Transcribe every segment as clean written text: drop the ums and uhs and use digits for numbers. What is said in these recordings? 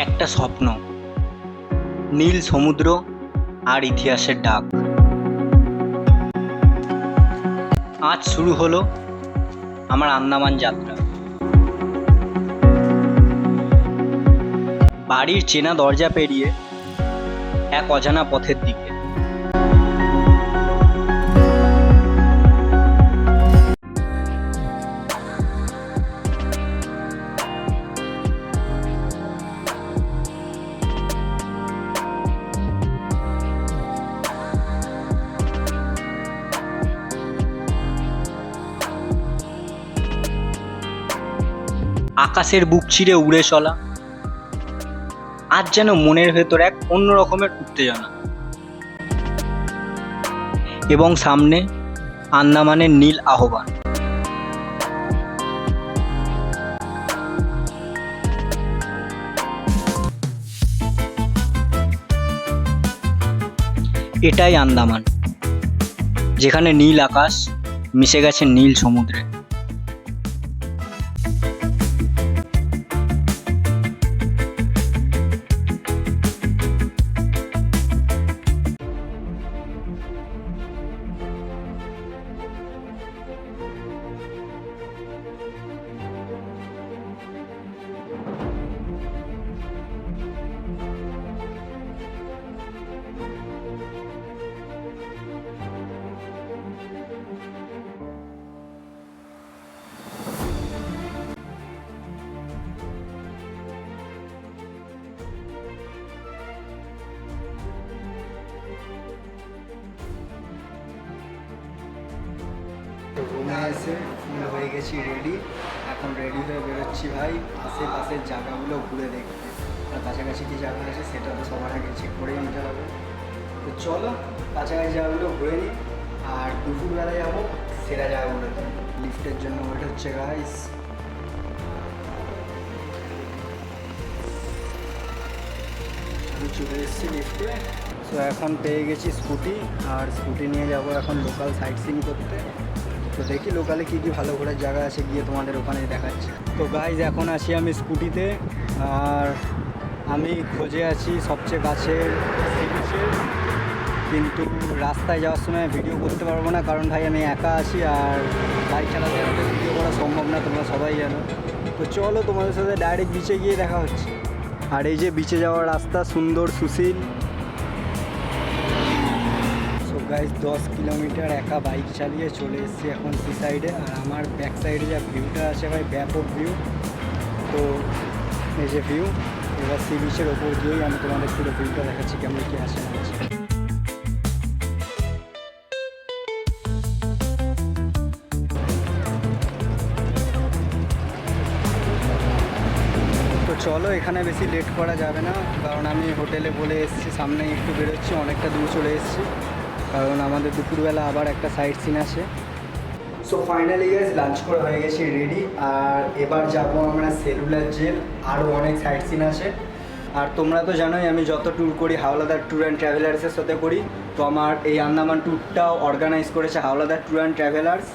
একটা স্বপ্ন, নীল সমুদ্র আর ইতিহাসের ডাক। আজ শুরু হলো আমার আন্দামান যাত্রা। বাড়ির চেনা দরজা পেরিয়ে এক অজানা পথের দিকে। আকাশের বুক চিরে উড়ে চলা, আজ যেন মনের ভেতর এক অন্য রকমের উত্তেজনা। এবং সামনে আন্দামানের নীল আহ্বান। এটাই আন্দামান, যেখানে নীল আকাশ মিশে গেছে নীল সমুদ্রে। রুমে এসে ফুল হয়ে গেছি রেডি। এখন রেডি হয়ে বেরোচ্ছি ভাই আশেপাশের জায়গাগুলো ঘুরে দেখতে। আর কাছাকাছি কী জায়গা আছে সেটা তো সবার আগে চেক করেই নিতে হবে। তো চলো কাছাকাছি জায়গাগুলো ঘুরে নিই, আর দুপুরবেলায় যাবো সেরা জায়গাগুলোতে। লিফটের জন্য ওয়েট হচ্ছে গাইস। আমি চলে এসেছি লিফটে। তো এখন পেয়ে গেছি স্কুটি, আর স্কুটি নিয়ে যাব এখন লোকাল সাইট সিইং করতে। তো দেখি লোকালে কী কী ভালো ঘোরার জায়গা আছে, গিয়ে তোমাদের ওখানে দেখাচ্ছি। তো গাইজ এখন আছি আমি স্কুটিতে, আর আমি খোঁজে আছি সবচেয়ে কাছের সি বিচের। কিন্তু রাস্তায় যাওয়ার সময় ভিডিও করতে পারবো না, কারণ ভাই আমি একা আছি আর বাইক চালাতে চালাতে ভিডিও করা সম্ভব না, তোমরা সবাই জানো। তো চলো তোমাদের সাথে ডাইরেক্ট বিচে গিয়ে দেখা হচ্ছে। আর এই যে বিচে যাওয়ার রাস্তা সুন্দর সুশীল। গাইজ 10 কিলোমিটার একা বাইক চালিয়ে চলে এসেছি এখন সি সাইডে। আর আমার ব্যাক সাইডে যা ভিউটা আছে ভাই, ব্যাপক ভিউ। তো এই যে ভিউ, এবার সি বিচের ওপর গিয়েই আমি তোমাদের পুরো ভিউটা দেখাচ্ছি কেমন কী আসে না আছে। তো চলো এখানে বেশি লেট করা যাবে না, কারণ আমি হোটেলে বলে এসেছি সামনে একটু বেরোচ্ছি, অনেকটা দূর চলে এসেছি, কারণ আমাদের দুপুরবেলা আবার একটা সাইট সিন আছে। সো ফাইনালি গাইস লাঞ্চ করে হয়ে গেছি রেডি। আর এবার যাব আমরা সেলুলার জেল, আরও অনেক সাইট সিন আছে। আর তোমরা তো জানোই আমি যত ট্যুর করি হাওলাদার ট্যুর অ্যান্ড ট্রাভেলার্সের সাথে করি। তো আমার এই আন্দামান ট্যুরটাও অর্গানাইজ করেছে হাওলাদার ট্যুর অ্যান্ড ট্রাভেলার্স।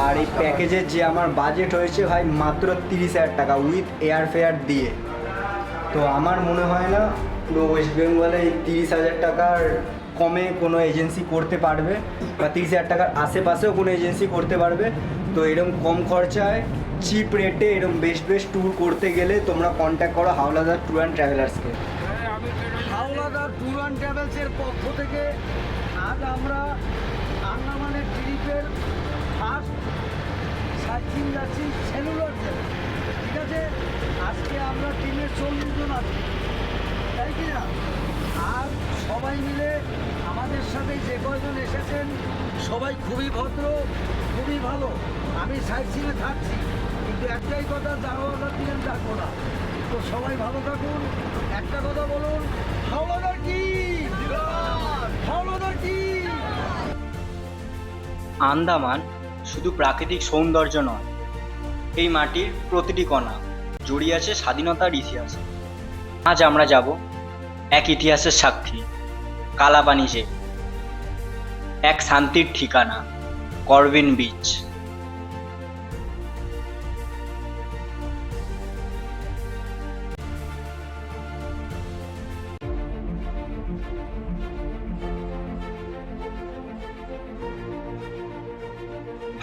আর এই প্যাকেজের যে আমার বাজেট হয়েছে ভাই মাত্র 30,000 টাকা উইথ এয়ার ফেয়ার দিয়ে। তো আমার মনে হয় না পুরো ওয়েস্ট বেঙ্গলে এই 30,000 টাকার কমে কোনো এজেন্সি করতে পারবে, বা 30,000 টাকার আশেপাশেও কোনো এজেন্সি করতে পারবে। তো এরকম কম খরচায় চিপ রেটে এরকম বেস্ট ট্যুর করতে গেলে তোমরা কন্ট্যাক্ট করো হাওলাদার ট্যুর অ্যান্ড ট্রাভেলার্সকে। হাওলাদার ট্যুর অ্যান্ড ট্রাভেলসের পক্ষ থেকে আজ আমরা আন্দামানের ট্রিপের ফার্স্ট সাইটসিইং যাচ্ছি সেলুলার জেল। ঠিক আছে, আজকে আমরা টিমের 40 জন আছি, তাই কি না? আর সবাই মিলে আমাদের সাথে যে কয়জন এসেছেন সবাই খুবই ভদ্র, খুবই ভালো। আমি সাইট সিনে থাকছি, কিন্তু একটাই কথা, হাওলাদার টিম থাকবো না। তো সবাই ভালো থাকুন। একটা কথা বলুন, হাওলাদার কি, হাওলাদার কি। আন্দামান শুধু প্রাকৃতিক সৌন্দর্য নয়, এই মাটির প্রতিটি কণা জড়িয়ে আছে স্বাধীনতার ইতিহাসে। আজ আমরা যাব এক ইতিহাসের সাক্ষী, কালাপানি জেল, এক শান্তির ঠিকানা, করবিন বিচ।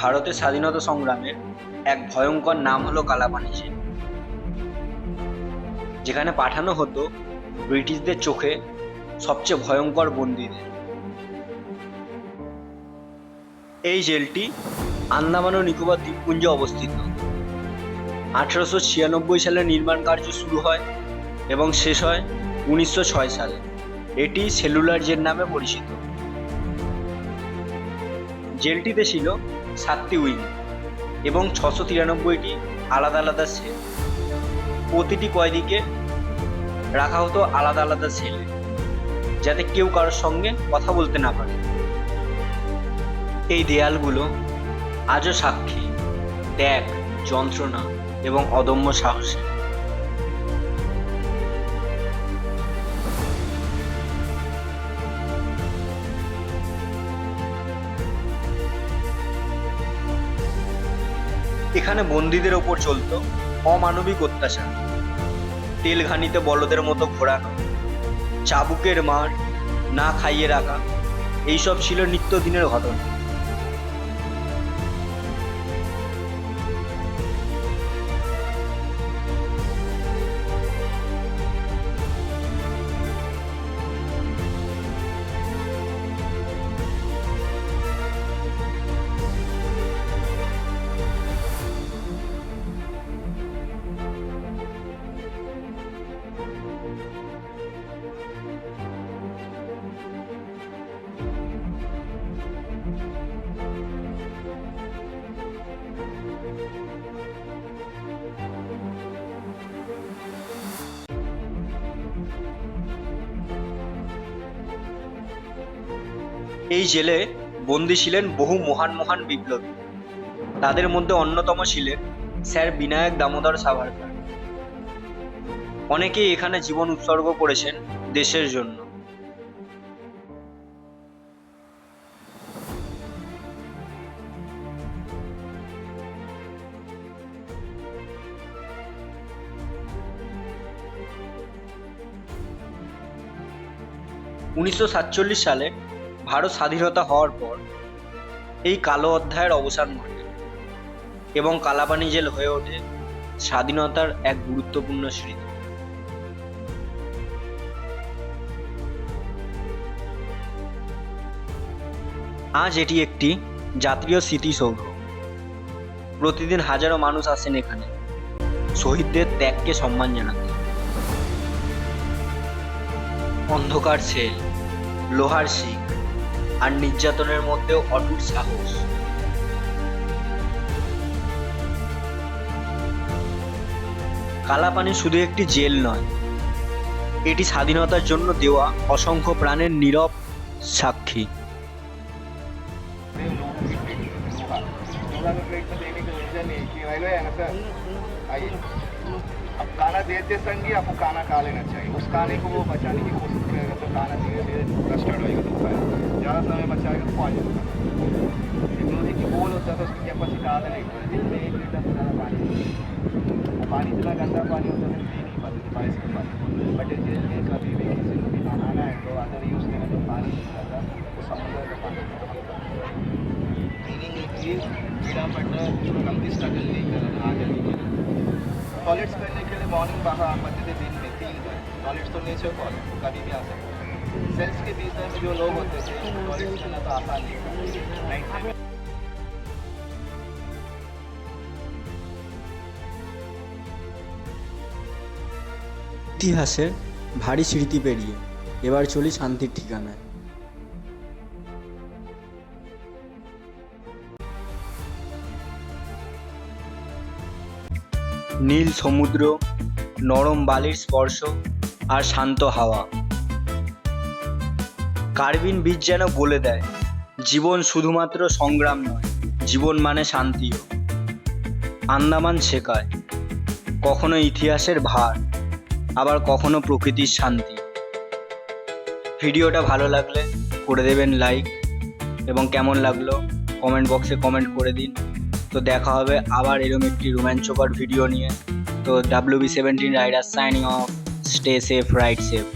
ভারতের স্বাধীনতা সংগ্রামের এক ভয়ঙ্কর নাম হলো কালাপানি জেল, যেখানে পাঠানো হতো ব্রিটিশদের চোখে সবচেয়ে ভয়ঙ্কর বন্দীদের। এই জেলটি আন্দামান ও নিকোবর দ্বীপপুঞ্জে অবস্থিত। 1896 সালে নির্মাণ কার্য শুরু হয় এবং শেষ হয় 1906 সালে। এটি সেলুলার জেল নামে পরিচিত। জেলটিতে ছিল 7টি উইং এবং 693টি আলাদা আলাদা সেল। প্রতিটি কয়েদিকে রাখা হতো আলাদা আলাদা সেলে, যাতে কেউ কারোর সঙ্গে কথা বলতে না পারে। এই দেয়ালগুলো আজও সাক্ষী ত্যাগ, যন্ত্রণা এবং অদম্য সাহসে। এখানে বন্দীদের ওপর চলত অমানবিক অত্যাচার, তেলঘানিতে বলদের মতো ঘোরানো, চাবুকের মার, না খাইয়ে রাখা, এইসব ছিল নিত্যদিনের ঘটনা। এই জেলে বন্দী ছিলেন বহু মহান মহান বিপ্লবী। তাদের মধ্যে অন্যতম ছিলেন স্যার বিনায়ক দামোদর সাভারকার। অনেকেই এখানে জীবন উৎসর্গ করেছেন দেশের জন্য। উনিশশো সালে ভারত স্বাধীনতা হওয়ার পর এই কালো অধ্যায়ের অবসান ঘটে এবং কালাপানি জেল হয়ে ওঠে স্বাধীনতার এক গুরুত্বপূর্ণ স্মৃতি। আজ এটি একটি জাতীয় স্মৃতিসৌধ। প্রতিদিন হাজারো মানুষ আসেন এখানে শহীদদের ত্যাগকে সম্মান জানাতে। অন্ধকার সেল, লোহার শিক আর নির্যাতনের মধ্যেও অটুট সাহস। কালাপানি শুধু একটি জেল নয়, এটি স্বাধীনতার জন্য দেওয়া অসংখ্য প্রাণের নীরব সাক্ষী। अब खाना देते संग ही आपको खाना खा लेना चाहिए। उस खाने को वो बचाने की कोशिश करेगा तो खाना धीरे धीरे कस्टर्ड होएगा, तो ज़्यादा समय बचाएगा तो पॉइजन होगा। टेक्नोलॉजी की बोल होता था, उसकी कैपेसिटी आधा नहीं होता, दिन में 1 लीटर से ज़्यादा पानी। वो पानी इतना गंदा पानी होता है पी नहीं पाते थे बारिश के पानी। बट जेल में कभी भी किसी को भी नहाना है तो अगर यूज़ करें तो पानी नहीं था, तो समुद्र का पानी क्लीनिंग के लिए कीड़ा पड़ना लंबी स्ट्रगल नहीं करना आ जाएगी। टॉयलेट्स करने के लिए मॉर्निंग बाहर बचते थे दिन में 3 बार। टॉयलेट्स तो नेचर कॉल है, कभी भी आ सकते हैं। सेल्स के बीच में जो लोग होते थे टॉयलेट्स करना तो आसान नहीं था नाइट में। ইতিহাসের ভারী স্মৃতি পেরিয়ে এবার চলি শান্তির ঠিকানায়। নীল সমুদ্র, নরম বালির স্পর্শ আর শান্ত হাওয়া। কার্বিন বীচ যেন বলে দেয়, জীবন শুধুমাত্র সংগ্রাম নয়, জীবন মানে শান্তিও। আন্দামান শেখায় কখনো ইতিহাসের ভার, আবার কখনো প্রকৃতির শান্তি। ভিডিওটা ভালো লাগলে করে দেবেন লাইক, এবং কেমন লাগলো কমেন্ট বক্সে কমেন্ট করে দিন। তো দেখা হবে আবার এরকম একটি রোমাঞ্চকর ভিডিও নিয়ে। তো WB17 rider signing off. Stay safe, ride safe.